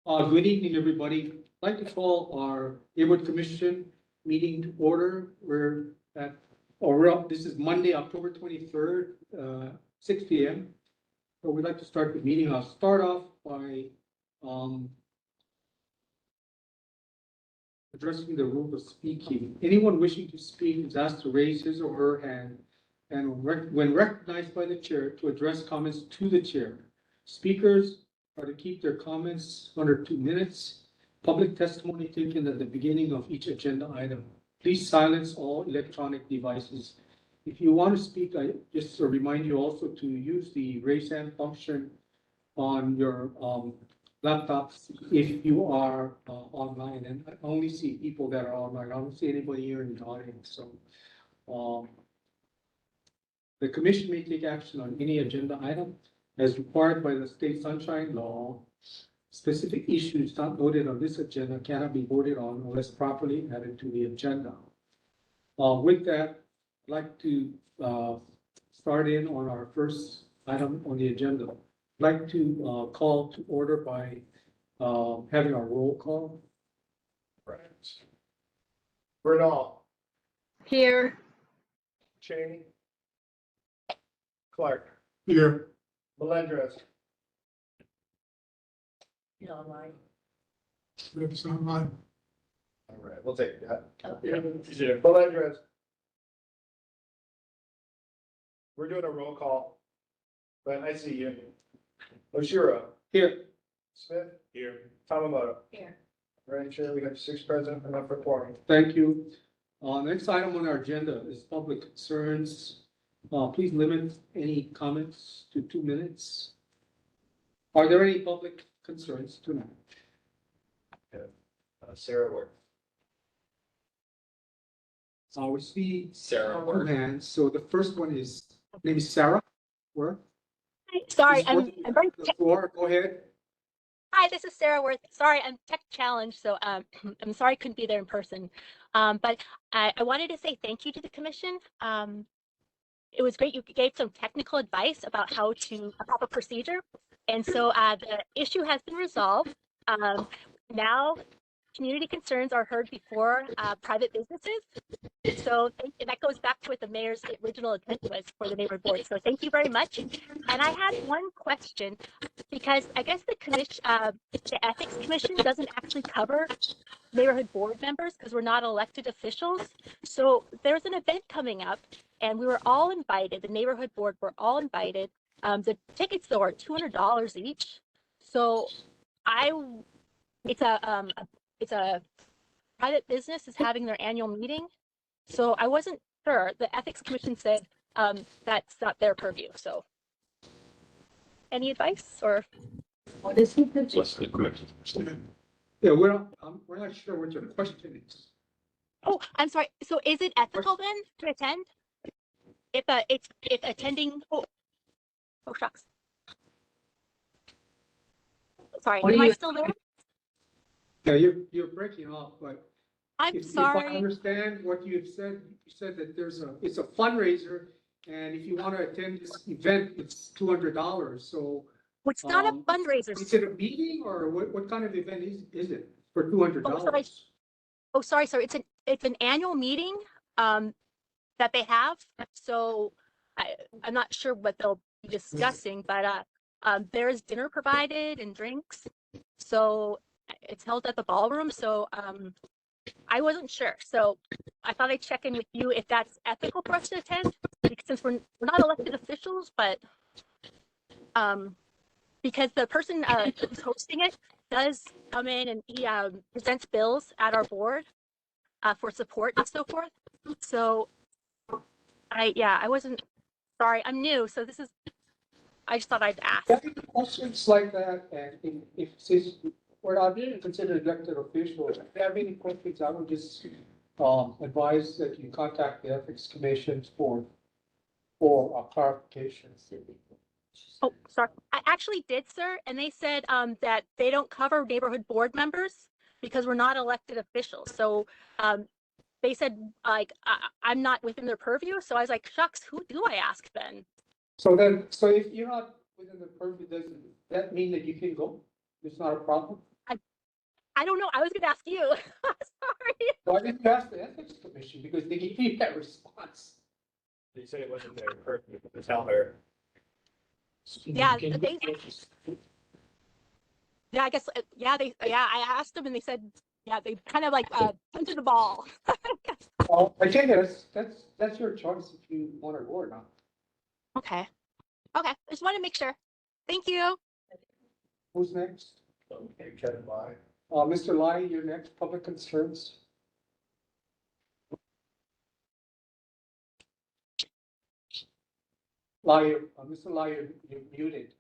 Good evening, everybody. I'd like to call our neighborhood commission meeting to order. This is Monday, October 23rd, 6 p.m. So we'd like to start the meeting. I'll start off by addressing the rule of speaking. Anyone wishing to speak is asked to raise his or her hand and when recognized by the chair to address comments to the chair. Speakers are to keep their comments under 2 minutes. Public testimony taken at the beginning of each agenda item. Please silence all electronic devices. If you want to speak, I just remind you also to use the raise hand function on your laptops if you are online. And I only see people that are online. I don't see anybody here in the audience. So the commission may take action on any agenda item as required by the state sunshine law. Specific issues not noted on this agenda cannot be voted on unless properly added to the agenda. With that, I'd like to start in on our first item on the agenda. I'd like to call to order by having our roll call. Right. Bernal, Here. Cheney, Clark, Here. Melendrez, Online. It's online. all right, we'll take that. Yeah. Melendrez. We're doing a roll call, but I see you. Oshiro, Here. Smith, Here. Tamamoto. Here. Right, Chair, we have 6 present, enough for quorum. Thank you. Next item on our agenda is public concerns. Please limit any comments to 2 minutes. Are there any public concerns tonight? Sarah Worth. We see Sarah two Worth. hands. So the first one is, name is Sarah Worth. Sorry, Ms. I'm Worth, very. the floor, go ahead. Hi, this is Sarah Worth. Sorry, I'm tech challenged, so I'm sorry I couldn't be there in person. But I wanted to say thank you to the commission. It was great. You gave some technical advice about how to a proper procedure, and so the issue has been resolved. Now, community concerns are heard before private businesses. So that goes back to what the mayor's original intent was for the neighborhood board. So thank you very much. And I had one question because I guess the commission, the ethics commission doesn't actually cover neighborhood board members because we're not elected officials. So there's an event coming up and we were all invited. The neighborhood board were all invited. The tickets though are $200 each. So it's a private business is having their annual meeting. So I wasn't sure. The ethics commission said that's not their purview. So any advice or what is it? What's the question? Yeah, we're not sure what your question is. Oh, I'm sorry. So is it ethical then to attend? If attending, oh shucks. Sorry, am I still there? Yeah, you're breaking off, but I'm if I sorry. understand what you've said, you said that it's a fundraiser, and if you want to attend this event, it's $200. So It's not a fundraiser. is it a meeting or what kind of event is it for $200? Oh, sorry. It's an annual meeting that they have. So I'm not sure what they'll be discussing, but there's dinner provided and drinks. So it's held at the ballroom. So I wasn't sure. So I thought I'd check in with you if that's ethical for us to attend, because since we're not elected officials, but because the person who's hosting it does come in and he presents bills at our board for support and so forth. So I wasn't sorry. I'm new, so I just thought I'd ask. Questions like that, and if since we're not being considered elected officials, if you have any questions, I would just advise that you contact the ethics commission for clarification. Oh, sorry. I actually did, sir, and they said that they don't cover neighborhood board members because we're not elected officials. So they said like I'm not within their purview. So I was like, shucks, who do I ask then? So if you're not within the purview, does that mean that you can go? It's not a problem? I don't know. I was gonna ask you. Sorry. Why didn't you ask the Ethics Commission? Because they gave you that response. They said it wasn't their purview to tell her. Yeah, Can you- Yeah, I guess, I asked them and they said, yeah, they kind of like, punted the ball. Well, I think that's your choice if you want to go or not. Okay. Okay. I just want to make sure. Thank you. Who's next? Okay, Kevin, why? Mr. Lai, you're next, public concerns. Lai, Mr. Lai, you're muted.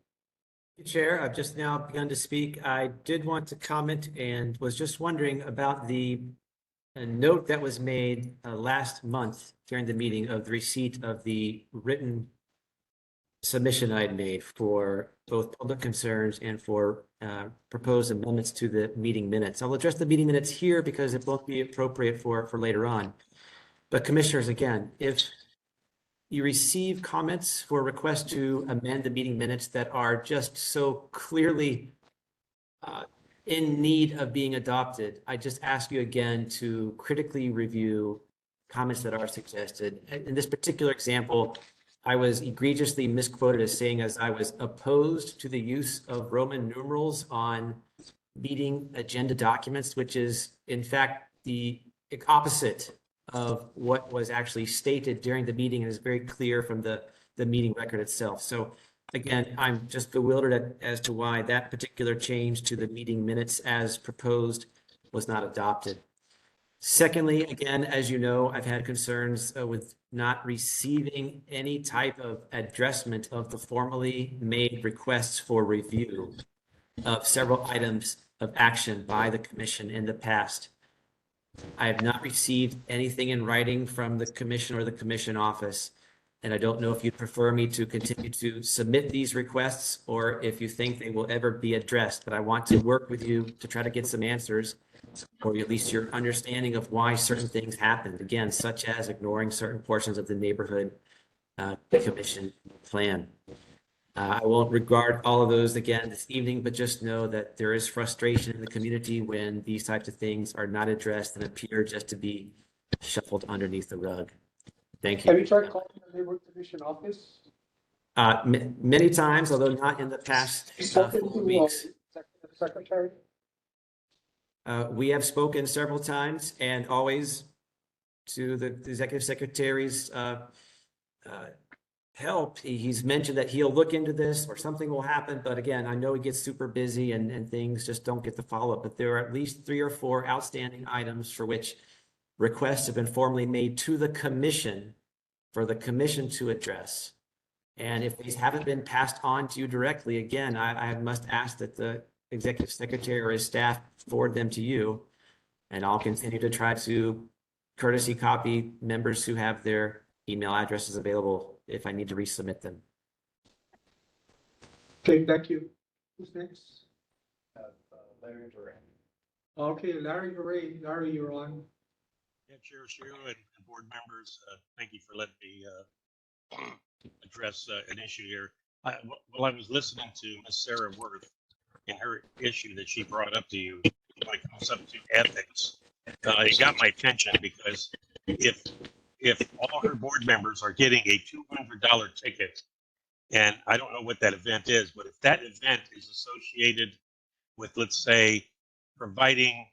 Chair, I've just now begun to speak. I did want to comment and was just wondering about the note that was made last month during the meeting of the receipt of the written submission I'd made for both public concerns and for proposed amendments to the meeting minutes. I'll address the meeting minutes here because it won't be appropriate for later on. But commissioners, again, if you receive comments for requests to amend the meeting minutes that are just so clearly in need of being adopted, I just ask you again to critically review comments that are suggested. In this particular example, I was egregiously misquoted as saying as I was opposed to the use of Roman numerals on meeting agenda documents, which is in fact the opposite of what was actually stated during the meeting and is very clear from the meeting record itself. So again, I'm just bewildered as to why that particular change to the meeting minutes as proposed was not adopted. Secondly, again, as you know, I've had concerns with not receiving any type of addressment of the formally made requests for review of several items of action by the commission in the past. I have not received anything in writing from the commission or the commission office. And I don't know if you'd prefer me to continue to submit these requests or if you think they will ever be addressed. But I want to work with you to try to get some answers, or at least your understanding of why certain things happened. Again, such as ignoring certain portions of the neighborhood commission plan. I won't regard all of those again this evening, but just know that there is frustration in the community when these types of things are not addressed and appear just to be shuffled underneath the rug. Thank Have you. you tried calling the Neighborhood Commission office? Many times, although not in the past Spoken 4 to, weeks. Secretary? We have spoken several times and always to the executive secretary's help. He's mentioned that he'll look into this or something will happen. But again, I know he gets super busy and things just don't get the follow-up. But there are at least 3 or 4 outstanding items for which requests have been formally made to the commission for the commission to address. And if these haven't been passed on to you directly, again, I must ask that the executive secretary or his staff forward them to you. And I'll continue to try to courtesy copy members who have their email addresses available if I need to resubmit them. Okay, thank you. Who's next? Larry Duran. Okay, Larry Ray. Larry, you're on. Yeah, Chair Shu and board members, thank you for letting me address an issue here. While I was listening to Ms. Sarah Worth and her issue that she brought up to you, when it comes up to ethics, it got my attention because if all her board members are getting a $200 ticket, and I don't know what that event is, but if that event is associated with, let's say, providing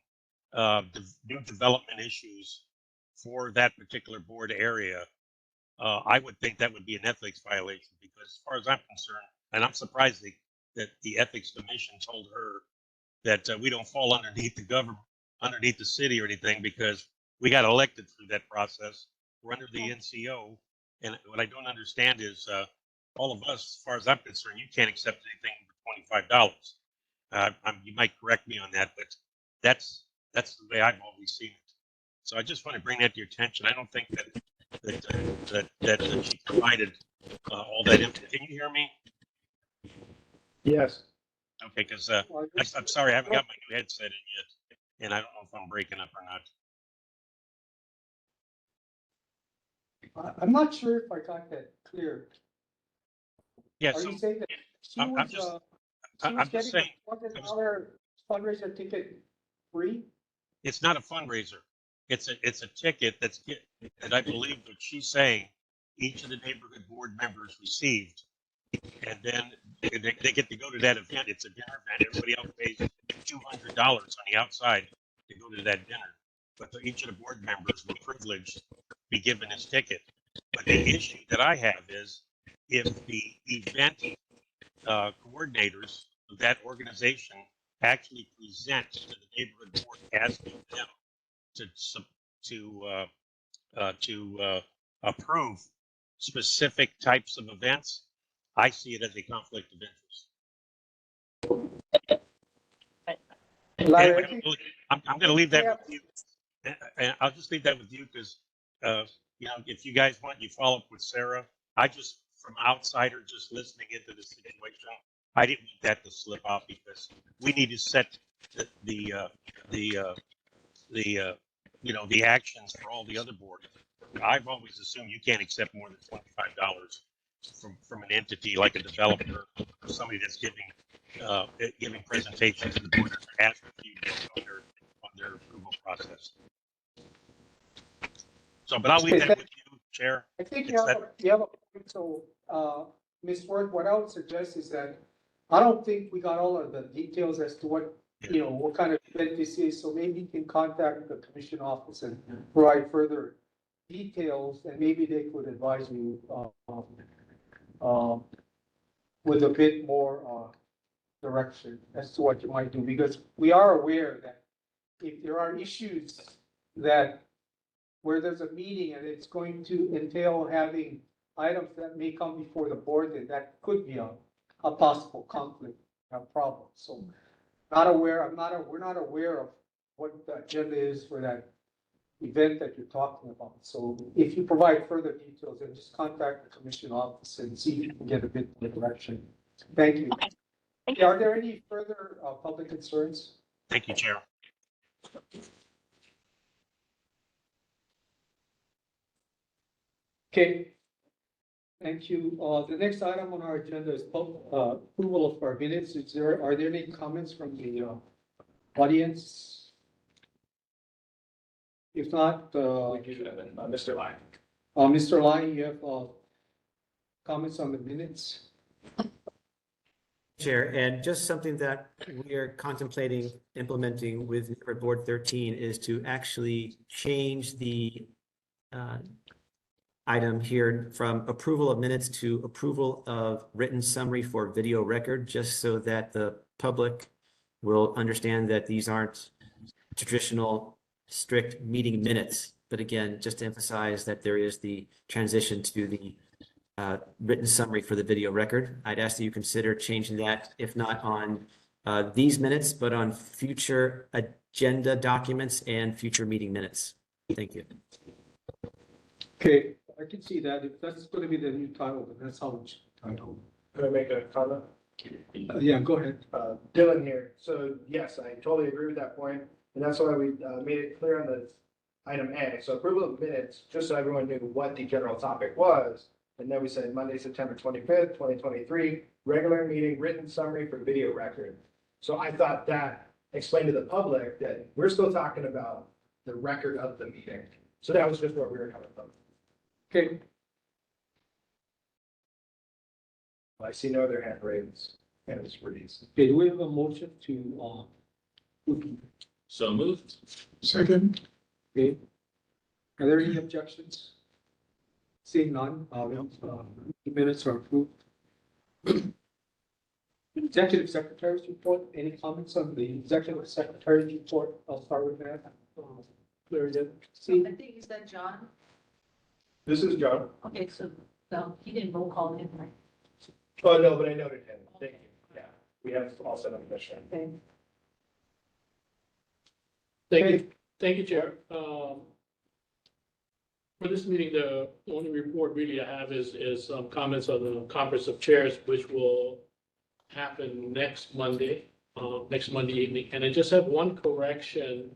new development issues for that particular board area, I would think that would be an ethics violation because as far as I'm concerned, and I'm surprised that the ethics commission told her that we don't fall underneath the government, underneath the city or anything because we got elected through that process. We're under the NCO. And what I don't understand is all of us, as far as I'm concerned, you can't accept anything for $25. You might correct me on that, but that's the way I've always seen it. So I just want to bring that to your attention. I don't think that she provided all that info. Can you hear me? Yes. Okay, because I'm sorry, I haven't got my new headset in yet, and I don't know if I'm breaking up or not. I'm not sure if I got that clear. Yeah, Are so you saying that she I'm was, just- she I'm was just getting saying- a $200 fundraiser ticket free? It's not a fundraiser. It's a ticket that I believe what she's saying, each of the neighborhood board members received. And then they get to go to that event. It's a dinner event. Everybody else pays $200 on the outside to go to that dinner. But each of the board members were privileged to be given this ticket. But the issue that I have is if the event coordinators of that organization actually present to the neighborhood board asking them to approve specific types of events, I see it as a conflict of interest. Larry, I Anyway, think, I'm going to leave that with you. And I'll just leave that with you because, you know, if you guys want, you follow up with Sarah. I just, from outsider, just listening into the situation, I didn't want that to slip out because we need to set the you know, the actions for all the other boards. I've always assumed you can't accept more than $25 from an entity like a developer or somebody that's giving presentations to the board or asking you on their approval process. So, but I'll leave that with you, Chair. I think It's you have a point. So, Ms. Worth, what I would suggest is that I don't think we got all of the details as to what, you know, what kind of event this is. So maybe you can contact the commission office and provide further details, and maybe they could advise you with a bit more direction as to what you might do, because we are aware that if there are issues that where there's a meeting and it's going to entail having items that may come before the board, then that could be a possible conflict, a problem. So we're not aware of what the agenda is for that event that you're talking about. So if you provide further details, then just contact the commission office and see if you can get a bit more direction. Thank you. Okay. Thank you. Are there any further public concerns? Thank you, Chair. Okay. Thank you. The next item on our agenda is approval of our minutes. Are there any comments from the audience? If not, Mr. Lai. Mr. Lai, you have comments on the minutes? Chair, and just something that we are contemplating implementing with Neighborhood Board 13 is to actually change the item here from approval of minutes to approval of written summary for video record, just so that the public will understand that these aren't traditional strict meeting minutes. But again, just to emphasize that there is the transition to the written summary for the video record. I'd ask that you consider changing that, if not on these minutes, but on future agenda documents and future meeting minutes. Thank you. Okay, I can see that. If that's going to be the new title, then that's how it's titled. Can I make a comment? Yeah, go ahead. Dylan here. So yes, I totally agree with that point, and that's why we made it clear on the item A. So approval of minutes, just so everyone knew what the general topic was. And then we said Monday, September 25th, 2023, regular meeting, written summary for video record. So I thought that explained to the public that we're still talking about the record of the meeting. So that was just where we were coming from. Okay, I see no other hand raised. And it's released. okay, do we have a motion to, So moved. second? Okay. Are there any objections? Seeing none, the minutes are approved. Executive Secretary's report, any comments on the Executive Secretary's report? I'll start with that. Larry, see, I think, is that John? This is John. Okay, so, no, he didn't roll call in, right? Oh, no, but I noted him. Thank you. Yeah, we have all set up commission. Okay. Thank you, Chair. For this meeting, the only report really I have is some comments on the conference of chairs, which will happen next Monday evening. And I just have one correction.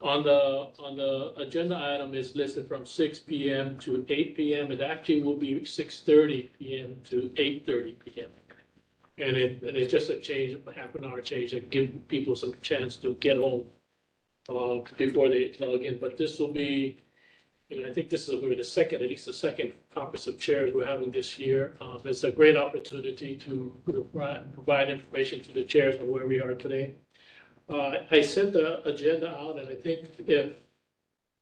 On the agenda item is listed from 6 p.m. to 8 p.m. It actually will be 6:30 p.m. to 8:30 p.m. And it's just a change, a half an hour change that give people some chance to get home before they log in. But this will be, and I think this is the second, at least the second conference of chairs we're having this year. It's a great opportunity to provide information to the chairs on where we are today. I sent the agenda out, and I think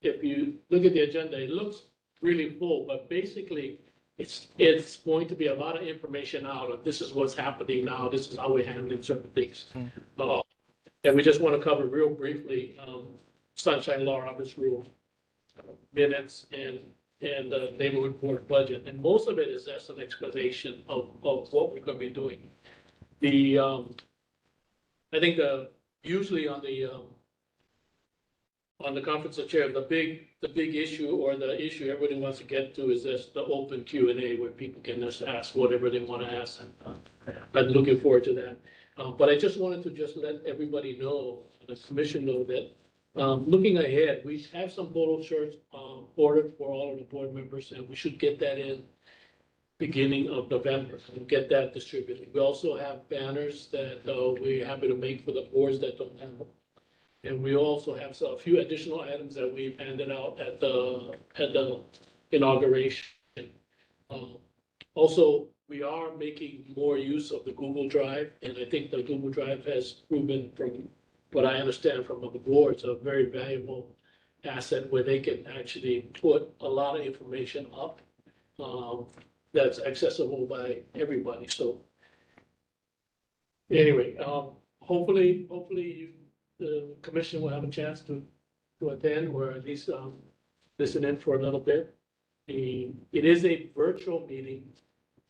if you look at the agenda, it looks really full, but basically it's going to be a lot of information out of this is what's happening now, this is how we're handling certain things. And we just want to cover real briefly, Sunshine Law Roberts Rule, minutes, and the neighborhood board budget. And most of it is just an explanation of what we're going to be doing. I think usually on the conference of chairs, the big issue, or the issue everybody wants to get to, is this, the open Q&A, where people can just ask whatever they want to ask. And I'm looking forward to that. But I just wanted to just let everybody know, the commission know, that looking ahead, we have some photo shirts ordered for all of the board members, and we should get that in beginning of November and get that distributed. We also have banners that we're happy to make for the boards that don't have them. And we also have a few additional items that we've handed out at the inauguration. Also, we are making more use of the Google Drive, and I think the Google Drive has proven, from what I understand from the boards, a very valuable asset where they can actually put a lot of information up that's accessible by everybody. So anyway, hopefully the commission will have a chance to attend, or at least listen in for a little bit. It is a virtual meeting,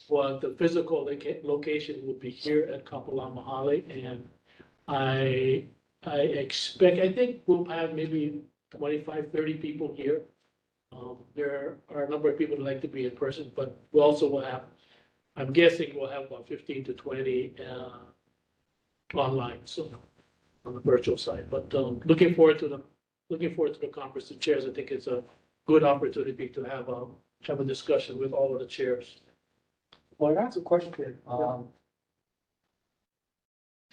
but the physical location will be here at Kapala Mahale, and I think we'll have maybe 25, 30 people here. There are a number of people who like to be in person, but we also will have, I'm guessing we'll have about 15 to 20 online, so on the virtual side. But looking forward to the conference of chairs. I think it's a good opportunity to have a discussion with all of the chairs. Well, that's a question.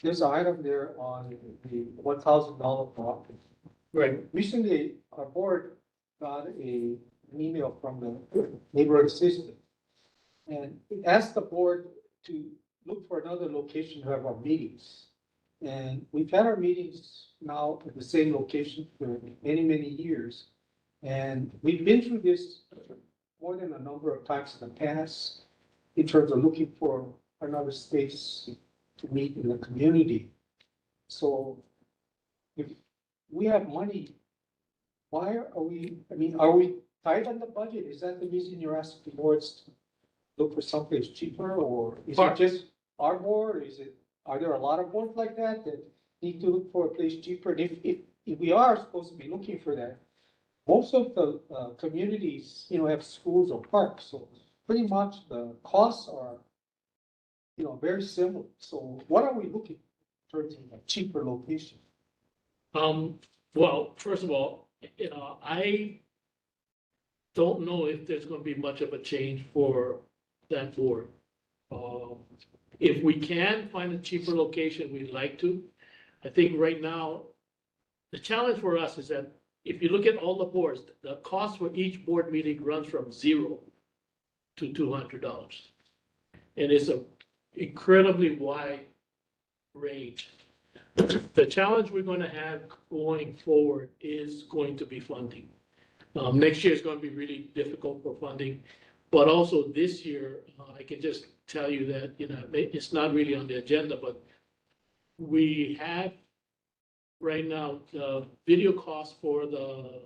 There's an item there on the $1,000 block. Right. Recently, our board got an email from the neighborhood assistant, and it asked the board to look for another location to have our meetings. And we've had our meetings now at the same location for many, many years. And we've been through this more than a number of times in the past in terms of looking for another space to meet in the community. So if we have money, why are we, are we tight on the budget? Is that the reason you're asking the boards to look for someplace cheaper, or is it just our board? Are there a lot of boards like that need to look for a place cheaper? And if we are supposed to be looking for that, most of the communities, have schools or parks, so pretty much the costs are, very similar. So what are we looking for in terms of a cheaper location? Well, first of all, I don't know if there's going to be much of a change for that board. If we can find a cheaper location, we'd like to. I think right now, the challenge for us is that if you look at all the boards, the cost for each board meeting runs from $0 to $200. And it's an incredibly wide range. The challenge we're going to have going forward is going to be funding. Next year is going to be really difficult for funding, but also this year, I can just tell you that, it's not really on the agenda, but we have right now the video costs for the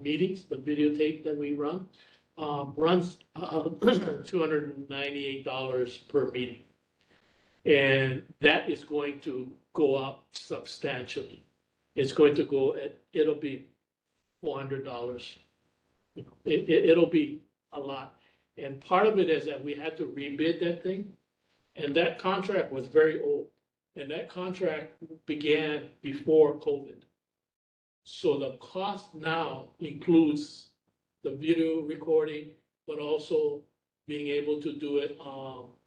meetings, the videotape that we run, runs $298 per meeting. And that is going to go up substantially. It's going to go it'll be $400. It'll be a lot. And part of it is that we had to rebid that thing. And that contract was very old. And that contract began before COVID. So the cost now includes the video recording, but also being able to do it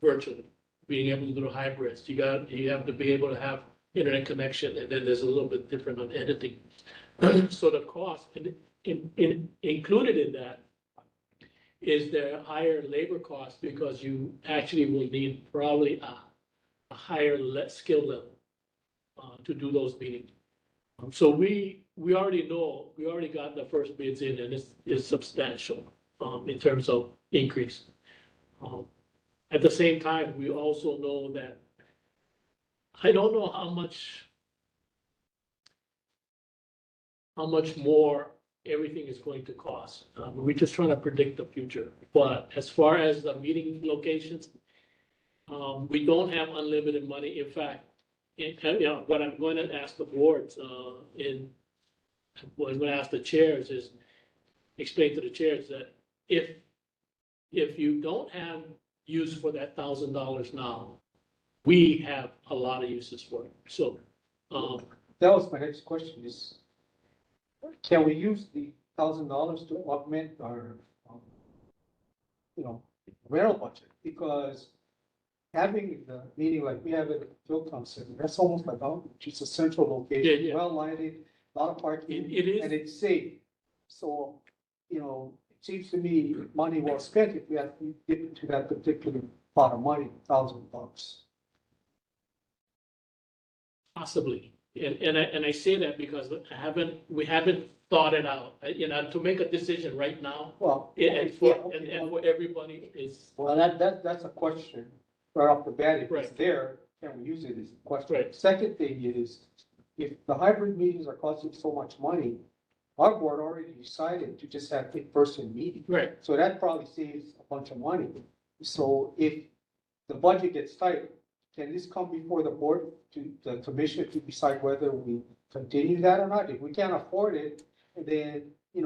virtually. being able to do hybrids. You have to be able to have internet connection, and then there's a little bit different on editing. So the cost, and included in that is the higher labor cost, because you actually will need probably a higher skill level to do those meetings. So we already know, we already got the first bids in, and it's substantial in terms of increase. At the same time, we also know that I don't know how much more everything is going to cost. We're just trying to predict the future. But as far as the meeting locations, we don't have unlimited money. In fact, what I'm going to ask the boards, what I'm going to ask the chairs is, explain to the chairs that if you don't have use for that $1,000 now, we have a lot of uses for it. So, That was my next question is, can we use the $1,000 to augment our, rental budget? Because having the meeting like we have at the Philcom Center, that's almost like outreach. It's a central location, Yeah. well lighted, a lot of parking. It is. And it's safe. So, it seems to me money well spent if we have to get into that particular pot of money, $1,000. possibly. And I say that because we haven't thought it out, to make a decision right now. Well. And for everybody is, Well, that's a question right off the bat. If it's Right. there, can we use it is the question. Right. Second thing is, if the hybrid meetings are costing so much money, our board already decided to just have in-person meetings. right, So that probably saves a bunch of money. So if the budget gets tight, can this come before the board to the commission to decide whether we continue that or not? If we can't afford it, then, we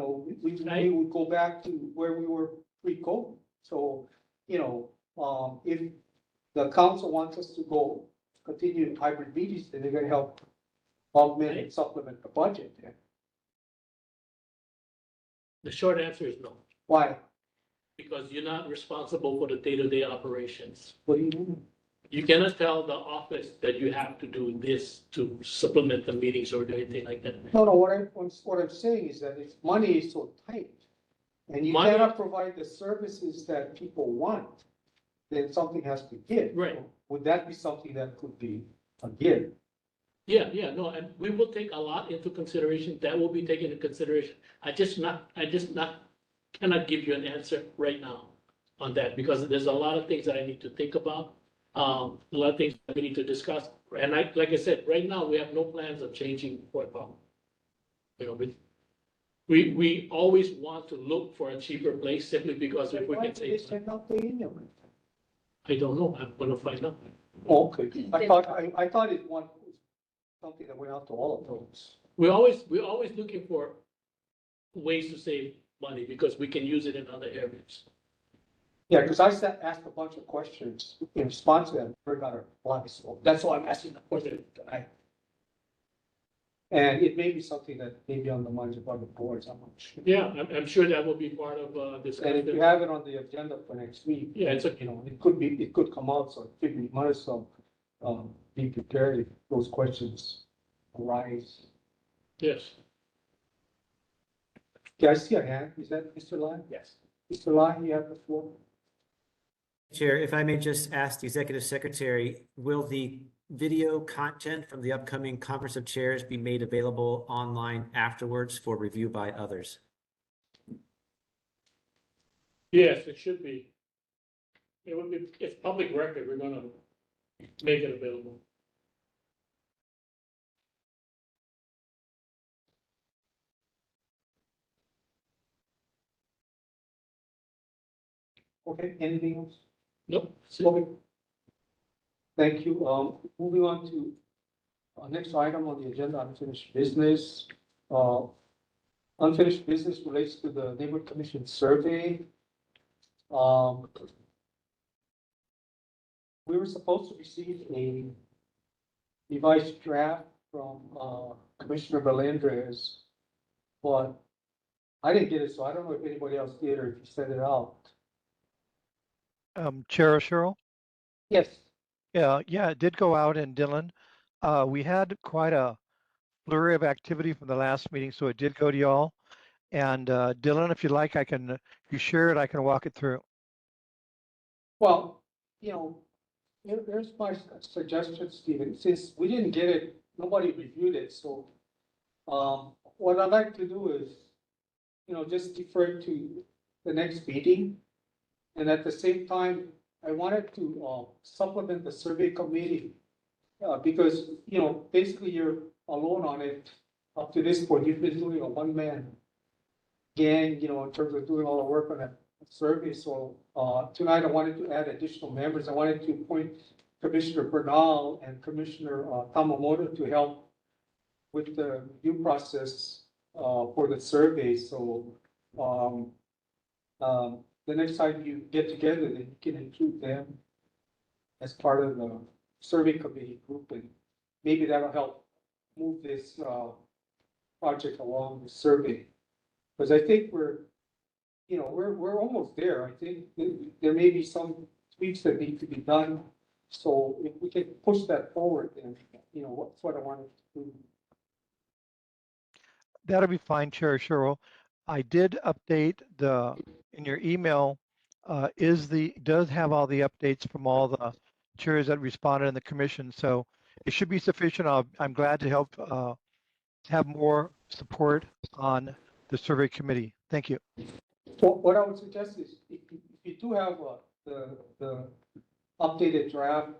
would go back to where we were pre-COVID. So, if the council wants us to go continue hybrid meetings, then they're gonna help augment and supplement the budget. then. the short answer is no, Why? because you're not responsible for the day-to-day operations. What do you mean? You cannot tell the office that you have to do this to supplement the meetings or anything like that. No, what I'm saying is that if money is so tight and you Money- cannot provide the services that people want, then something has to give. Right. Would that be something that could be a give? Yeah, no, and we will take a lot into consideration. That will be taken into consideration. I just cannot give you an answer right now on that, because there's a lot of things that I need to think about. A lot of things that we need to discuss. And like I said, right now, we have no plans of changing Fort Palm. We always want to look for a cheaper place simply because if we Why can did they save. send out the email? I don't know. I'm gonna find out. Okay, I thought it was something that went out to all of those. We're always looking for ways to save money because we can use it in other areas. Yeah, because asked a bunch of questions in response to them, never got a reply, so that's why I'm asking the question tonight. And it may be something that may be on the minds of other boards, I'm not sure. Yeah, I'm sure that will be part of this. And if you have it on the agenda for next week. Yeah, it's a- It could come out, so I figure you might as well, be prepared if those questions arise. Yes, Okay, I see a hand, is that Mr. Lai? Yes. Mr. Lai, you have the floor. Chair, if I may just ask the executive secretary, will the video content from the upcoming conference of chairs be made available online afterwards for review by others? yes, it should be. It would be, it's public record, we're gonna make it available. Okay, anything else? Nope. Okay. Thank you. Moving on to our next item on the agenda, unfinished business. Unfinished business relates to the neighborhood commission survey. We were supposed to receive a revised draft from Commissioner Melendez, but I didn't get it, so I don't know if anybody else did or if you sent it out. Chair Cheryl, Yes. Yeah, it did go out in Dillon. We had quite a flurry of activity from the last meeting, so it did go to y'all. And Dylan, if you like, if you share it, I can walk it through. Well, here's my suggestion, Stephen, since we didn't get it, nobody reviewed it, so what I'd like to do is, just defer to the next meeting. And at the same time, I wanted to supplement the survey committee. Because, basically you're alone on it up to this point. You've been doing a one-man gang, in terms of doing all the work on that survey. So tonight I wanted to add additional members. I wanted to appoint Commissioner Bernal and Commissioner Tamamoto to help with the review process for the survey. So the next time you get together, then you can include them as part of the survey committee group, and maybe that'll help move this project along the survey. Because I think we're almost there. I think there may be some tweaks that need to be done. So if we can push that forward, then, that's what I wanted to do. That'll be fine, Chair Cheryl. I did update in your email, does have all the updates from all the chairs that responded in the commission. So it should be sufficient. I'm glad to help have more support on the survey committee. Thank you. What I would suggest is if you do have the updated draft,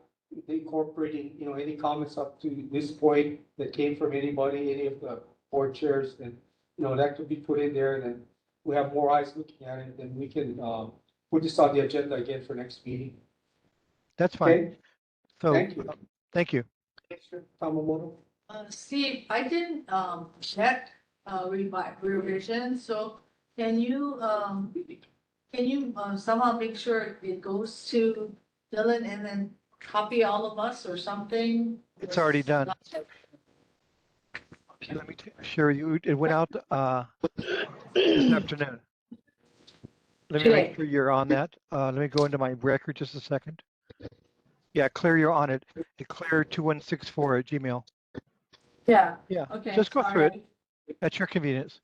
incorporating, any comments up to this point that came from anybody, any of the board chairs, then, that could be put in there, and then we have more eyes looking at it, then we can put this on the agenda again for next meeting. That's fine. Okay, So thank you. thank you. Commissioner Tamamoto? Steve, I didn't, check, revision, so can you somehow make sure it goes to Dylan and then copy all of us or something? It's already done. Let me share you. It went out this afternoon. Let me make sure you're on that. Let me go into my record just a second. Yeah, Claire, you're on it. Claire2164 at Gmail. Yeah, Yeah, okay. just go through it alright, at your convenience.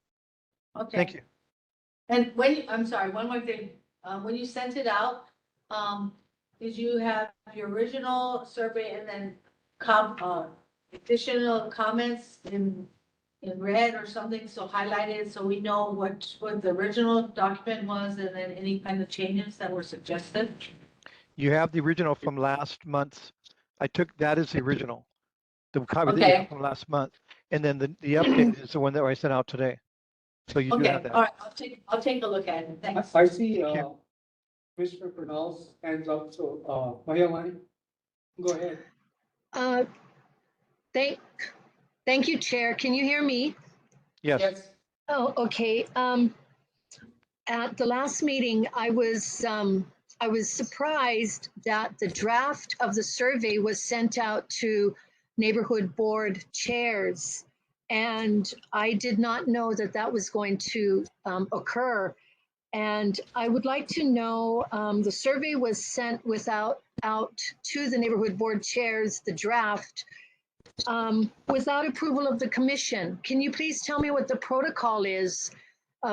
Okay. Thank you. And I'm sorry, one more thing. When you sent it out, did you have your original survey and then additional comments in red or something, so highlighted, so we know what the original document was, and then any kind of changes that were suggested? You have the original from last month's. I took that as the original. The copy that you have Okay. from last month. And then the update is the one that I sent out today. So you do Okay, have that. all right, I'll take a look at it, thanks. I see Thank you. Commissioner Bernal's hands up, so Mahialani, go ahead. Uh, Thank you, Chair. Can you hear me? Yes. Oh, okay. At the last meeting, I was surprised that the draft of the survey was sent out to neighborhood board chairs. And I did not know that that was going to occur. And I would like to know, the survey was sent out to the neighborhood board chairs, the draft, without approval of the commission. Can you please tell me what the protocol is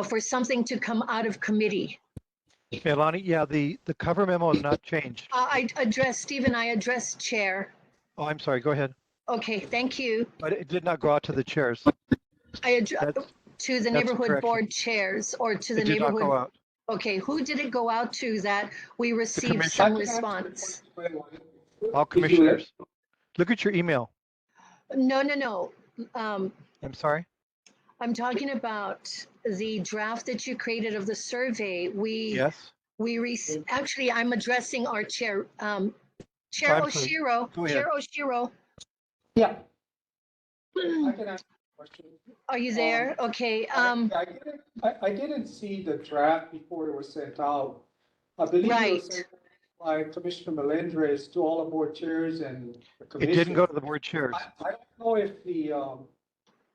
for something to come out of committee? Mahialani, yeah, the cover memo has not changed. I addressed, Stephen, I addressed chair. Oh, I'm sorry, go ahead. Okay, thank you. But it did not go out to the chairs. I addressed That's- to the that's neighborhood correction. board chairs or to the It did not go neighborhood. out. Okay, who did it go out to that we received commission. some I can answer the response? question, Mahialani. All commissioners. Look at your email. No. I'm sorry. I'm talking about the draft that you created of the survey. Yes. Actually, I'm addressing our chair, Chair I'm sorry. Oshiro, Go ahead. Chair Oshiro. Yeah, I can answer the question. Are you there? Okay, I didn't see the draft before it was sent out. I believe it Right. was sent by Commissioner Melendres to all the board chairs and the It commission. didn't go to the board chairs. I don't know if the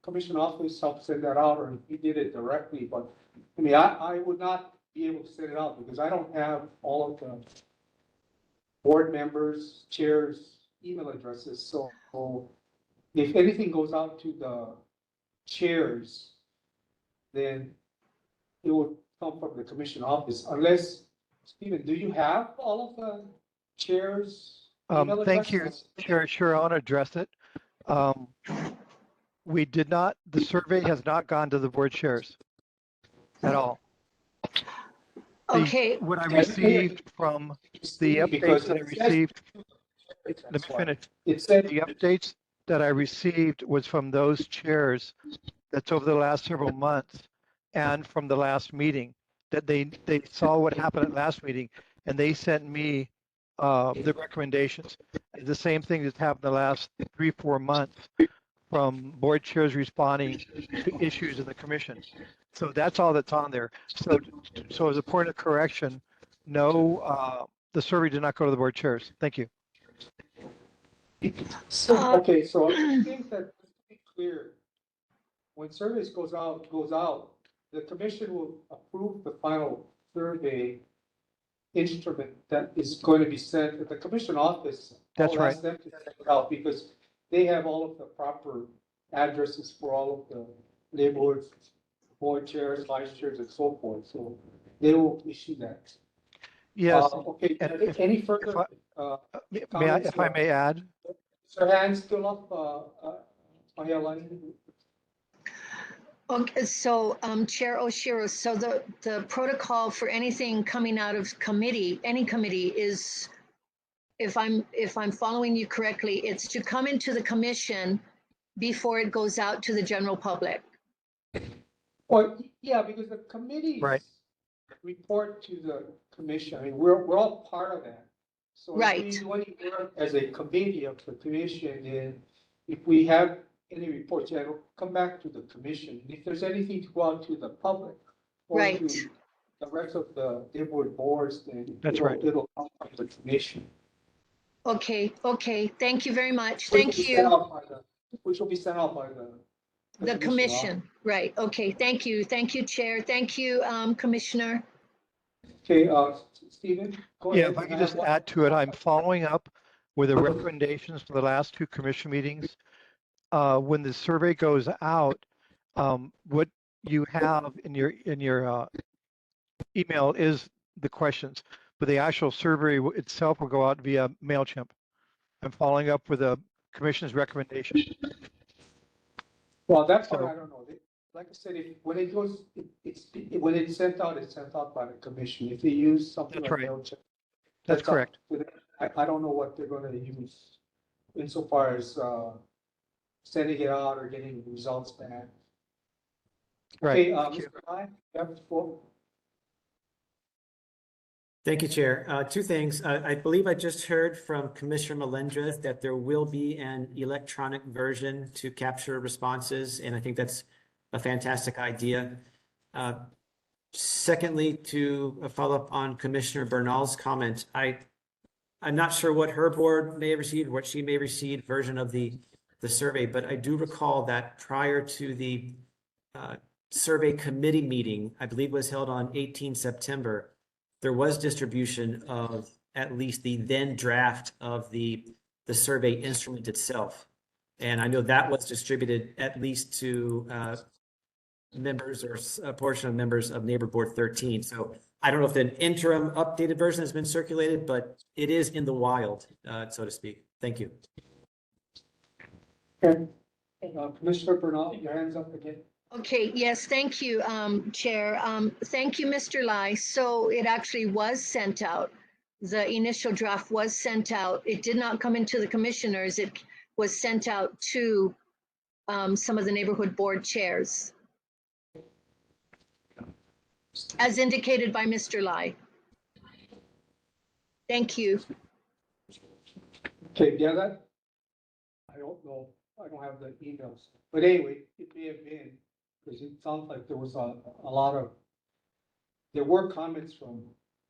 commission office helped send that out or if he did it directly, but I mean, I would not be able to send it out because I don't have all of board members, chairs, email addresses. So if anything goes out to the chairs, then it will come from the commission office unless, Stephen, do you have all of the chairs? Email Thank you, addresses? Chair. Sure, I want to address it. We did not, the survey has not gone to the board chairs at all. Okay, What I received from the updates Because that I it says- received, let That's me why. finish. It said, The updates that I received was from those chairs that's over the last several months and from the last meeting, that they saw what happened at last meeting and they sent me the recommendations. The same thing that's happened the last 3-4 months from board chairs responding to issues in the commission. So that's all that's on there. So as a point of correction, no, the survey did not go to the board chairs. Thank you. okay, so I think that, to be clear, when surveys goes out, the commission will approve the final survey instrument that is going to be sent to the commission office. That's I'll right. ask them to send it out because they have all of the proper addresses for all of the neighborhoods, board chairs, vice chairs, and so forth. So they will issue that. Yes, Okay, and any further, if I may add, is your hand still up, Mahialani? okay, so Chair Oshiro, so the protocol for anything coming out of committee, any committee is, if I'm following you correctly, it's to come into the commission before it goes out to the general public. Well, yeah, because the committees Right. report to the commission. I mean, we're all part of that. So if we Right. do any work as a committee of the commission, then if we have any reports, yeah, it'll come back to the commission. If there's anything to go out to the public or Right. to the rest of the neighborhood boards, then That's right. it'll come from the commission. Okay, thank you very much. Which will Thank be sent you. out by which will be sent out by The commission, right, okay, thank you, Chair, thank you, Commissioner. Okay, Stephen, go yeah, ahead. if I could have just one- add to it, I'm following up with the recommendations for the last 2 commission meetings. When the survey goes out, what you have in your email is the questions, but the actual survey itself will go out via MailChimp. I'm following up with the commission's recommendation. Well, that part, So- I don't know. Like I said, when it goes, when it's sent out by the commission. If they use something That's like right. MailChimp. That's up correct. to them. I don't know what they're gonna use insofar as, sending it out or getting results back. Right. Okay, Thank you. Mr. Lai, you have the floor. Thank you, Chair. 2 things. I believe I just heard from Commissioner Melendrez that there will be an electronic version to capture responses, and I think that's a fantastic idea. Secondly, to follow up on Commissioner Bernal's comment, I'm not sure what her board may have received, what she may have received version of the survey, but I do recall that prior to the survey committee meeting, I believe was held on 18 September, there was distribution of at least the then draft of the survey instrument itself. And I know that was distributed at least to members or a portion of members of Neighbor Board 13. So I don't know if an interim updated version has been circulated, but it is in the wild, so to speak. Thank you. Okay. Commissioner Bernal, your hand's up again. Okay, yes, thank you, Chair. Thank you, Mr. Lai. So it actually was sent out. The initial draft was sent out. It did not come into the commissioners. It was sent out to some of the neighborhood board chairs, as indicated by Mr. Lai. Thank you. Okay, yeah, that, I don't know, I don't have the emails, but anyway, it may have been, because it sounds like there was a lot of, there were comments from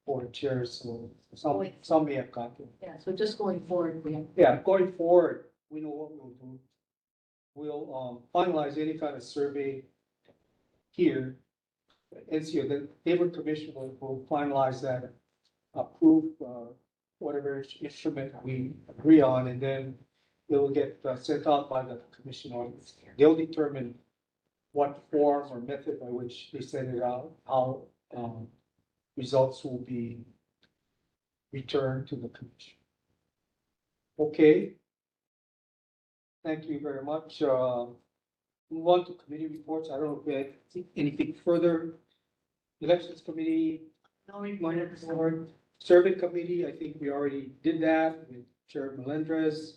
board chairs, so some may have gotten. Yeah, so just going forward, we have. Yeah, going forward, we know what we'll do. We'll finalize any kind of survey here. NCO, the neighborhood commission will finalize that, approve whatever instrument we agree on, and then it will get sent out by the commission on. They'll determine what form or method by which they send it out, how results will be returned to the commission. Okay. Thank you very much. Move on to committee reports. I don't know if we have anything further. Elections committee, No report. board, survey committee, I think we already did that with Chair Melendres.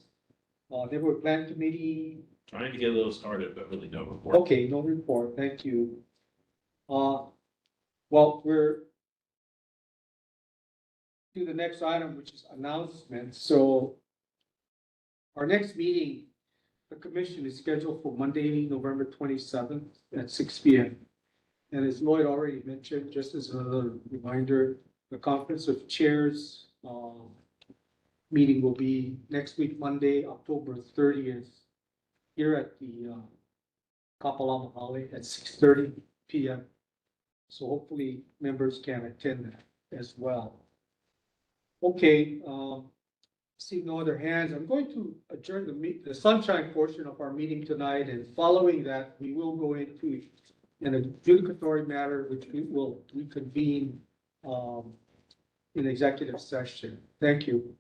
Neighborhood plan committee, Trying to get a little started, but really no report. okay, no report, thank you. Well, we're to the next item, which is announcements. So our next meeting, the commission is scheduled for Monday, November 27th at 6 p.m. And as Lloyd already mentioned, just as another reminder, the conference of chairs meeting will be next week, Monday, October 30th, here at the Kapalama Hall at 6:30 p.m. So hopefully members can attend that as well. Okay, seeing no other hands, I'm going to adjourn the sunshine portion of our meeting tonight, and following that, we will go into an adjudicatory matter, which we will reconvene in executive session. Thank you.